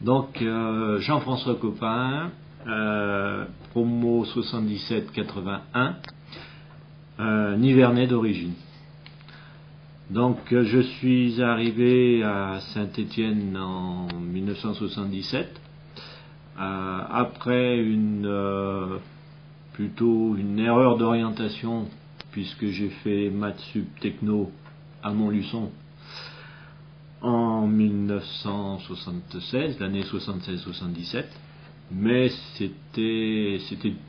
Donc Jean-François Copin, promo 77-81, Nivernais d'origine. Donc je suis arrivé à Saint-Étienne en 1977, après plutôt une erreur d'orientation, puisque j'ai fait maths sup techno à Montluçon en 1976, l'année 76-77, mais c'était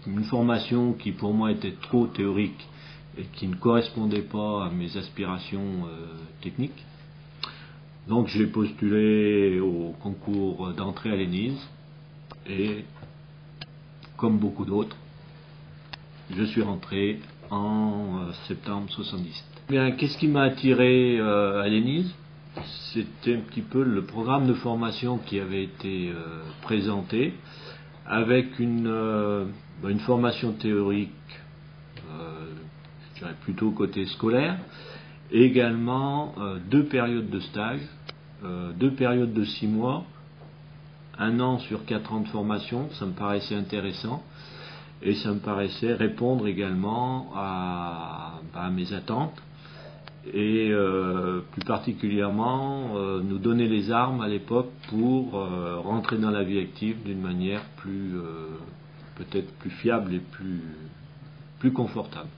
une formation qui pour moi était trop théorique et qui ne correspondait pas à mes aspirations techniques. Donc j'ai postulé au concours d'entrée à l'ENIS et, comme beaucoup d'autres, je suis rentré en septembre 77. Bien, qu'est-ce qui m'a attiré à l'ENIS? C'était un petit peu le programme de formation qui avait été présenté, avec une formation théorique, je dirais plutôt côté scolaire, et également 2 périodes de stage, 2 périodes de 6 mois, 1 an sur 4 ans de formation. Ça me paraissait intéressant et ça me paraissait répondre également à mes attentes. Et plus particulièrement nous donner les armes à l'époque pour rentrer dans la vie active d'une manière peut-être plus fiable et plus confortable.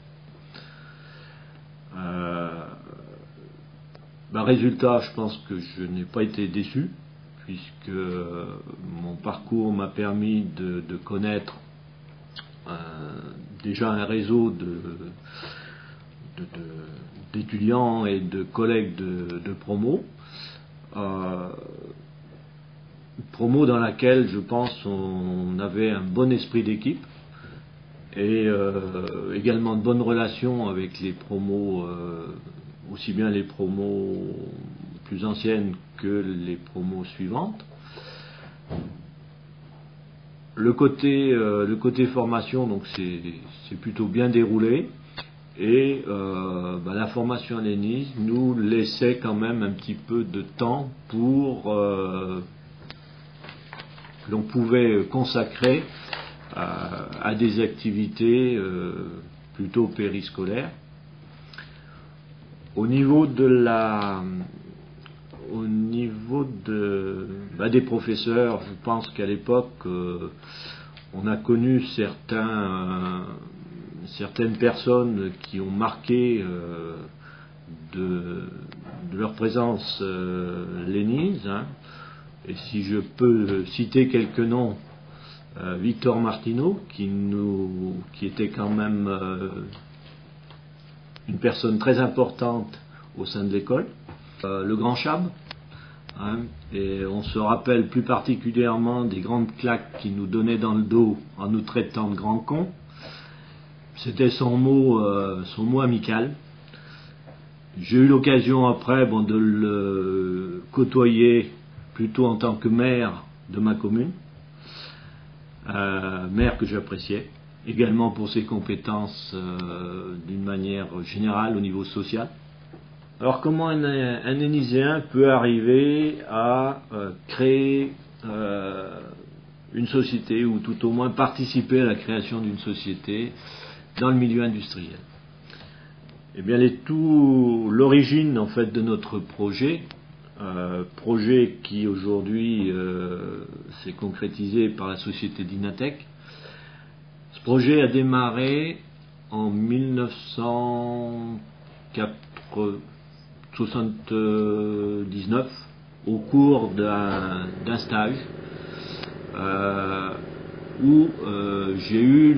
Résultat, je pense que je n'ai pas été déçu, puisque mon parcours m'a permis de connaître déjà un réseau d'étudiants et de collègues de promo, promo dans laquelle je pense on avait un bon esprit d'équipe et également de bonnes relations avec les promos, aussi bien les promos plus anciennes que les promos suivantes. Le côté formation, donc c'est plutôt bien déroulé. Et la formation à l'ENIS nous laissait quand même un petit peu de temps pour que l'on pouvait consacrer à des activités plutôt périscolaires. Au niveau des professeurs, je pense qu'à l'époque on a connu certaines personnes qui ont marqué de leur présence l'ENIS, et si je peux citer quelques noms, Victor Martineau, qui était quand même une personne très importante au sein de l'école, le grand Chab, et on se rappelle plus particulièrement des grandes claques qu'il nous donnait dans le dos en nous traitant de grands cons. C'était son mot amical. J'ai eu l'occasion après de le côtoyer plutôt en tant que maire de ma commune, maire que j'appréciais, également pour ses compétences d'une manière générale au niveau social. Alors comment un Éniséen peut arriver à créer une société, ou tout au moins participer à la création d'une société dans le milieu industriel? Eh bien, l'origine en fait de notre projet qui aujourd'hui s'est concrétisé par la société Dynatech. Ce projet a démarré en 1979 au cours d'un stage où j'ai eu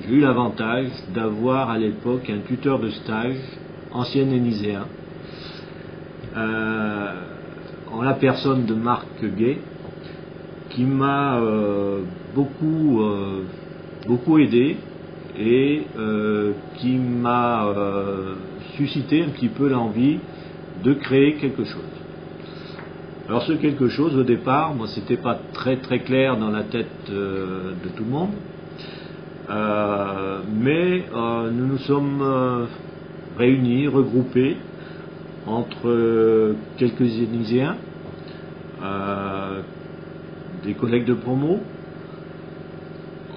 l'avantage d'avoir à l'époque un tuteur de stage, ancien éniséen, en la personne de Marc Gay, qui m'a beaucoup aidé et qui m'a suscité un petit peu l'envie de créer quelque chose. Alors ce quelque chose, au départ, moi c'était pas très très clair dans la tête de tout le monde, mais nous nous sommes réunis, regroupés entre quelques Éniséens des collègues de promo,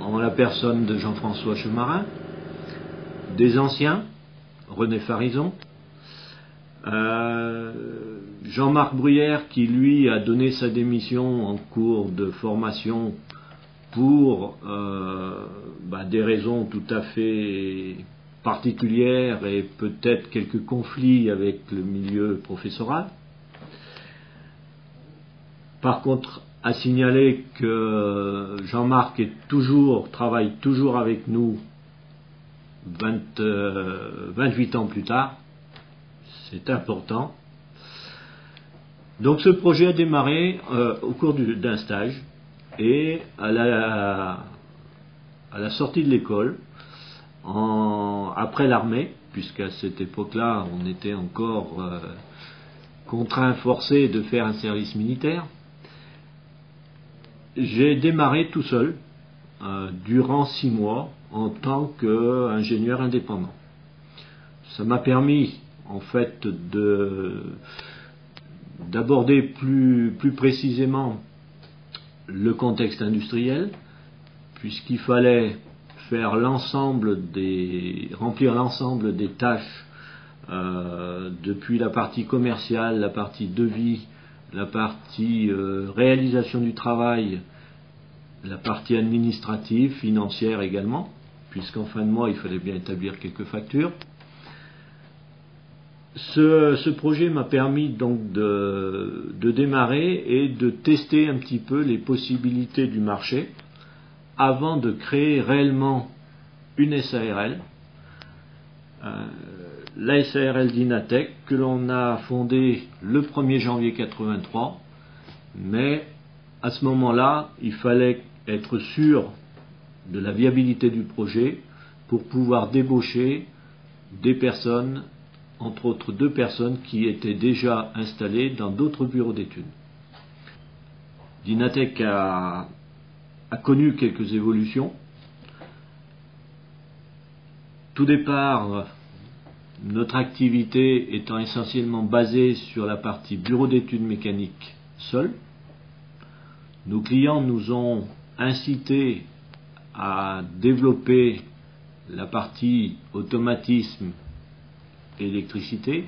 en la personne de Jean-François Chemarin, des anciens, René Farison, Jean-Marc Bruyère qui lui a donné sa démission en cours de formation pour des raisons tout à fait particulières et peut-être quelques conflits avec le milieu professoral. Par contre, à signaler que Jean-Marc travaille toujours avec nous 28 ans plus tard. C'est important. Donc ce projet a démarré au cours d'un stage et à la sortie de l'école, après l'armée, puisqu'à cette époque-là on était encore contraint, forcé de faire un service militaire, j'ai démarré tout seul durant 6 mois en tant qu'ingénieur indépendant. Ça m'a permis en fait d'aborder plus précisément le contexte industriel, puisqu'il fallait faire remplir l'ensemble des tâches depuis la partie commerciale, la partie devis, la partie réalisation du travail, la partie administrative, financière également, puisqu'en fin de mois il fallait bien établir quelques factures. Ce projet m'a permis donc de démarrer et de tester un petit peu les possibilités du marché avant de créer réellement une SARL, la SARL d'Inatec, que l'on a fondée le 1er janvier 83, mais à ce moment-là, il fallait être sûr de la viabilité du projet pour pouvoir débaucher des personnes, entre autres 2 personnes qui étaient déjà installées dans d'autres bureaux d'études. Dinatec a connu quelques évolutions. Tout départ, notre activité étant essentiellement basée sur la partie bureau d'études mécaniques seul. Nos clients nous ont incités à développer la partie automatisme et électricité,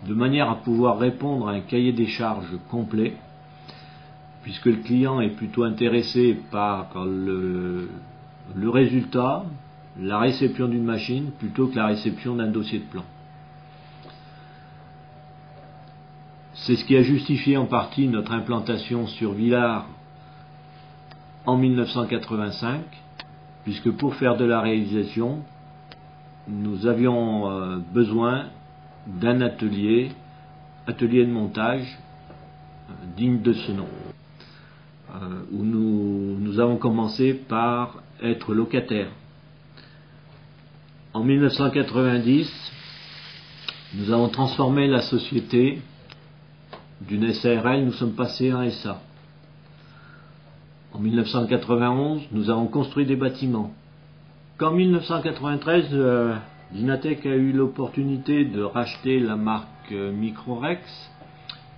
de manière à pouvoir répondre à un cahier des charges complet, puisque le client est plutôt intéressé par le résultat, la réception d'une machine, plutôt que la réception d'un dossier de plan. C'est ce qui a justifié en partie notre implantation sur Villars en 1985, puisque pour faire de la réalisation, nous avions besoin d'un atelier de montage digne de ce nom, où nous avons commencé par être locataires. En 1990, nous avons transformé la société d'une SARL, nous sommes passés en SA. En 1991, nous avons construit des bâtiments. Qu'en 1993, Dinatec a eu l'opportunité de racheter la marque Microrex,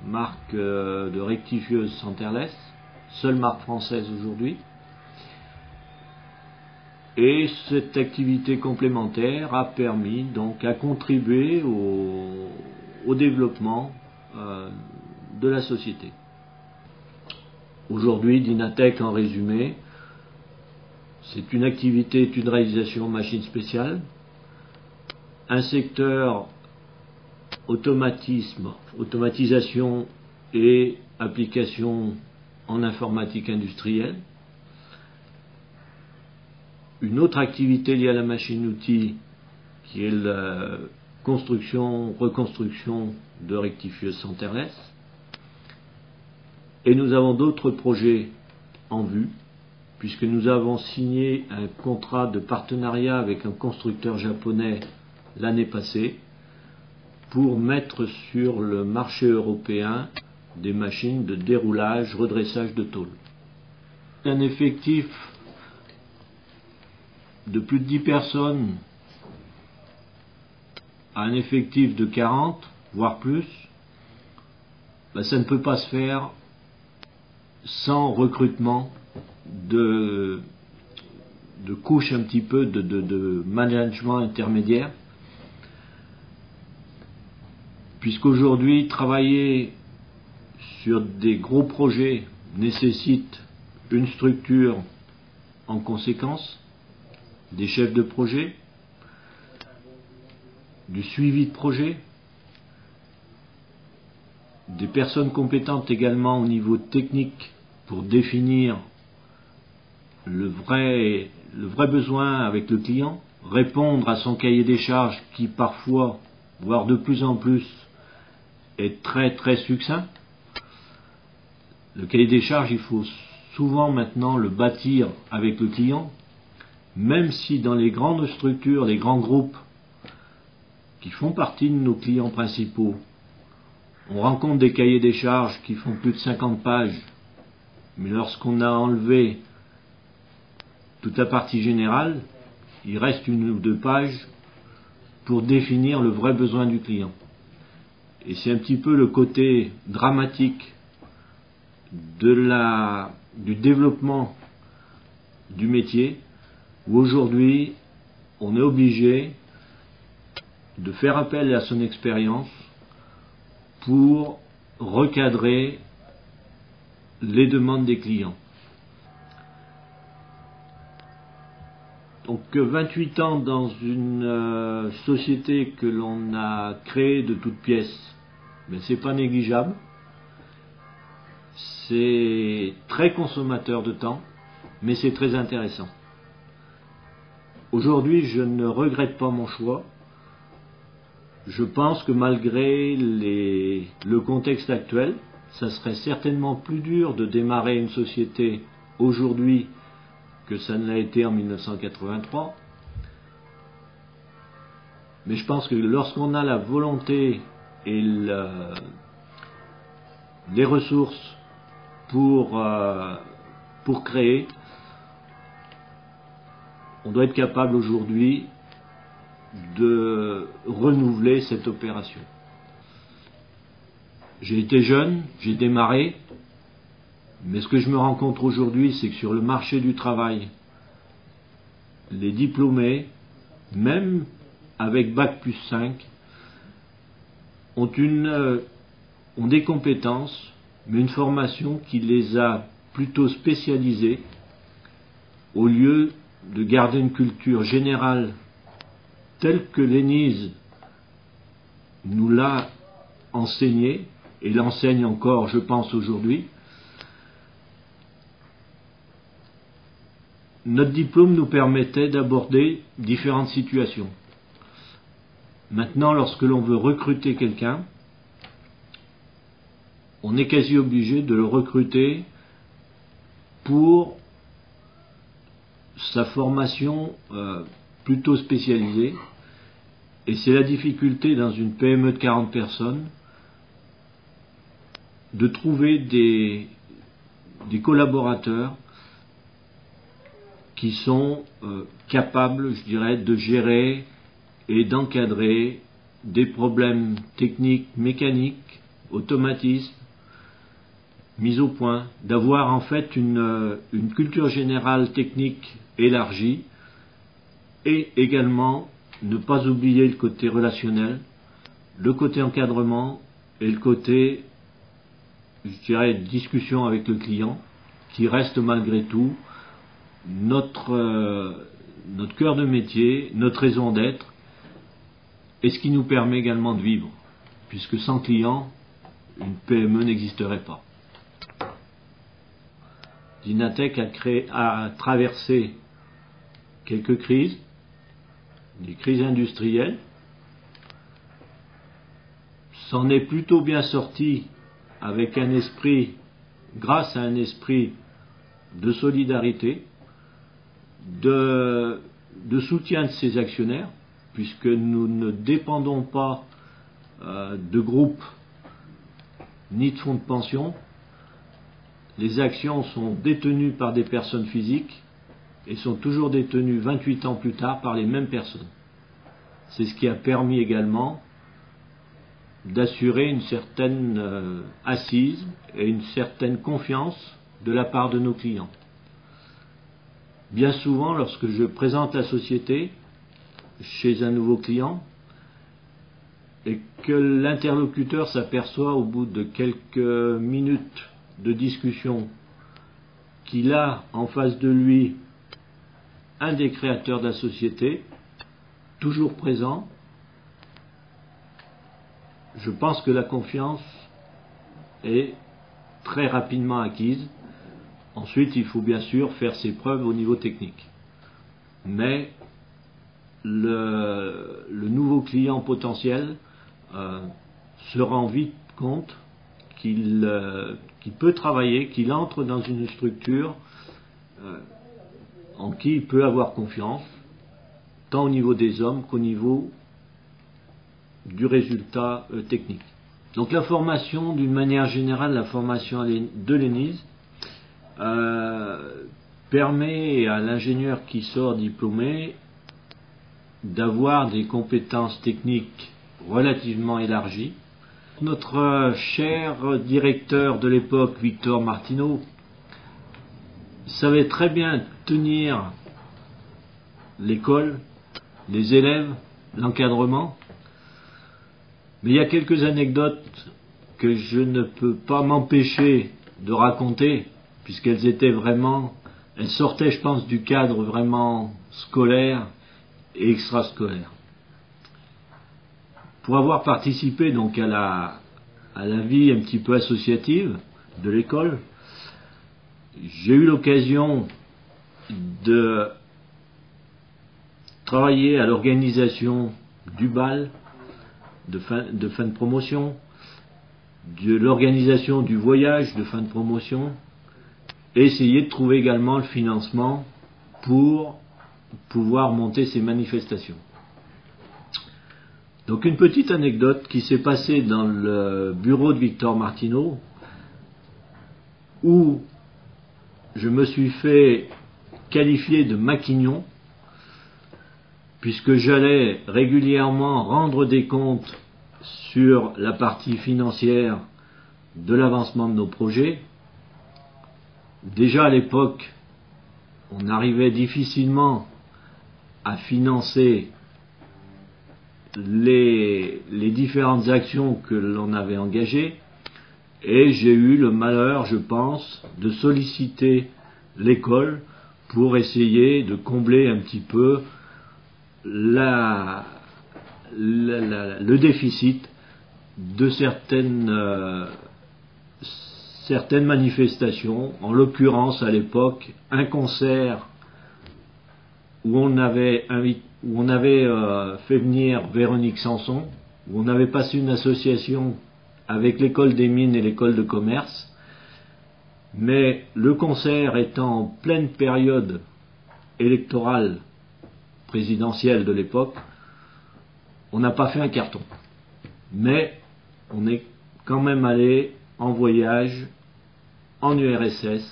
marque de rectifieuse centerless, seule marque française aujourd'hui. Et cette activité complémentaire a permis donc à contribuer au développement de la société. Aujourd'hui, Dinatec, en résumé, c'est une activité, une réalisation machine spéciale, un secteur automatisation et application en informatique industrielle, une autre activité liée à la machine-outil qui est la reconstruction de rectifieuses centerless, et nous avons d'autres projets en vue, puisque nous avons signé un contrat de partenariat avec un constructeur japonais l'année passée pour mettre sur le marché européen des machines de déroulage, redressage de tôle. Un effectif de plus de 10 personnes à un effectif de 40, voire plus, ça ne peut pas se faire sans recrutement de couches un petit peu de management intermédiaire, puisqu'aujourd'hui travailler sur des gros projets nécessite une structure en conséquence, des chefs de projet, du suivi de projet, des personnes compétentes également au niveau technique pour définir le vrai besoin avec le client, répondre à son cahier des charges qui parfois, voire de plus en plus, est très très succinct. Le cahier des charges, il faut souvent maintenant le bâtir avec le client, même si dans les grandes structures, les grands groupes qui font partie de nos clients principaux, on rencontre des cahiers des charges qui font plus de 50 pages, mais lorsqu'on a enlevé toute la partie générale, il reste 1 ou 2 pages pour définir le vrai besoin du client. Et c'est un petit peu le côté dramatique du développement du métier, où aujourd'hui on est obligé de faire appel à son expérience pour recadrer les demandes des clients. Donc 28 ans dans une société que l'on a créée de toutes pièces, mais c'est pas négligeable. C'est très consommateur de temps, mais c'est très intéressant. Aujourd'hui, je ne regrette pas mon choix. Je pense que malgré le contexte actuel, ça serait certainement plus dur de démarrer une société aujourd'hui que ça ne l'a été en 1983. Mais je pense que lorsqu'on a la volonté et les ressources pour créer, on doit être capable aujourd'hui de renouveler cette opération. J'ai été jeune, j'ai démarré, mais ce que je me rends compte aujourd'hui, c'est que sur le marché du travail, les diplômés, même avec Bac+5, ont des compétences, mais une formation qui les a plutôt spécialisés, au lieu de garder une culture générale telle que l'ENISE nous l'a enseigné, et l'enseigne encore, je pense, aujourd'hui. Notre diplôme nous permettait d'aborder différentes situations. Maintenant, lorsque l'on veut recruter quelqu'un, on est quasi obligé de le recruter pour sa formation plutôt spécialisée. Et c'est la difficulté dans une PME de 40 personnes de trouver des collaborateurs qui sont capables, je dirais, de gérer et d'encadrer des problèmes techniques, mécaniques, automatismes, mise au point, d'avoir en fait une culture générale technique élargie, et également ne pas oublier le côté relationnel, le côté encadrement et le côté, je dirais, discussion avec le client, qui reste malgré tout notre cœur de métier, notre raison d'être, et ce qui nous permet également de vivre, puisque sans client, une PME n'existerait pas. Dynatech a traversé quelques crises, des crises industrielles, s'en est plutôt bien sorti avec grâce à un esprit de solidarité, de soutien de ses actionnaires, puisque nous ne dépendons pas de groupes ni de fonds de pension. Les actions sont détenues par des personnes physiques et sont toujours détenues 28 ans plus tard par les mêmes personnes. C'est ce qui a permis également d'assurer une certaine assise et une certaine confiance de la part de nos clients. Bien souvent, lorsque je présente la société chez un nouveau client et que l'interlocuteur s'aperçoit au bout de quelques minutes de discussion qu'il a en face de lui un des créateurs de la société, toujours présent, je pense que la confiance est très rapidement acquise. Ensuite, il faut bien sûr faire ses preuves au niveau technique. Mais le nouveau client potentiel se rend vite compte qu'il peut travailler, qu'il entre dans une structure en qui il peut avoir confiance, tant au niveau des hommes qu'au niveau du résultat technique. Donc la formation, d'une manière générale, la formation de l'ENISE permet à l'ingénieur qui sort diplômé d'avoir des compétences techniques relativement élargies. Notre cher directeur de l'époque, Victor Martineau, savait très bien tenir l'école, les élèves, l'encadrement. Mais il y a quelques anecdotes que je ne peux pas m'empêcher de raconter, puisqu'elles étaient vraiment, elles sortaient, je pense, du cadre vraiment scolaire et extrascolaire. Pour avoir participé donc à la vie un petit peu associative de l'école, j'ai eu l'occasion de travailler à l'organisation du bal de fin de promotion, de l'organisation du voyage de fin de promotion, et essayer de trouver également le financement pour pouvoir monter ces manifestations. Donc une petite anecdote qui s'est passée dans le bureau de Victor Martineau, où je me suis fait qualifier de maquignon, puisque j'allais régulièrement rendre des comptes sur la partie financière de l'avancement de nos projets. Déjà à l'époque, on arrivait difficilement à financer les différentes actions que l'on avait engagées, et j'ai eu le malheur, je pense, de solliciter l'école pour essayer de combler un petit peu le déficit de certaines manifestations, en l'occurrence à l'époque un concert où on avait fait venir Véronique Sanson, où on avait passé une association avec l'école des mines et l'école de commerce, mais le concert étant en pleine période électorale présidentielle de l'époque, on n'a pas fait un carton. Mais on est quand même allé en voyage en URSS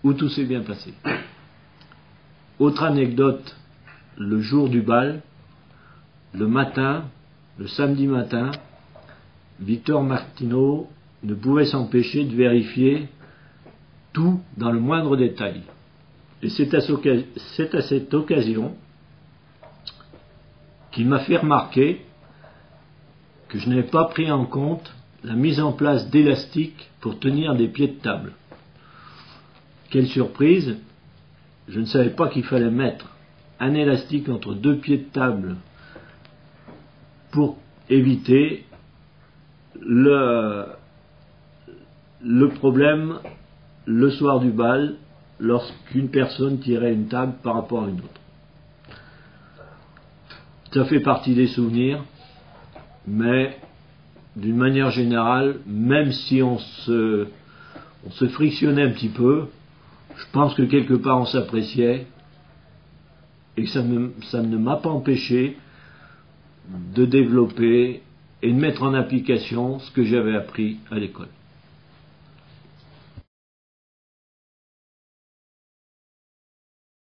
où tout s'est bien passé. Autre anecdote, le jour du bal, le matin, le samedi matin, Victor Martineau ne pouvait s'empêcher de vérifier tout dans le moindre détail. Et c'est à cette occasion qu'il m'a fait remarquer que je n'avais pas pris en compte la mise en place d'élastiques pour tenir des pieds de table. Quelle surprise, je ne savais pas qu'il fallait mettre un élastique entre deux pieds de table pour éviter le problème le soir du bal lorsqu'une personne tirait une table par rapport à une autre. Ça fait partie des souvenirs, mais d'une manière générale, même si on se frictionnait un petit peu, je pense que quelque part on s'appréciait et que ça ne m'a pas empêché de développer et de mettre en application ce que j'avais appris à l'école.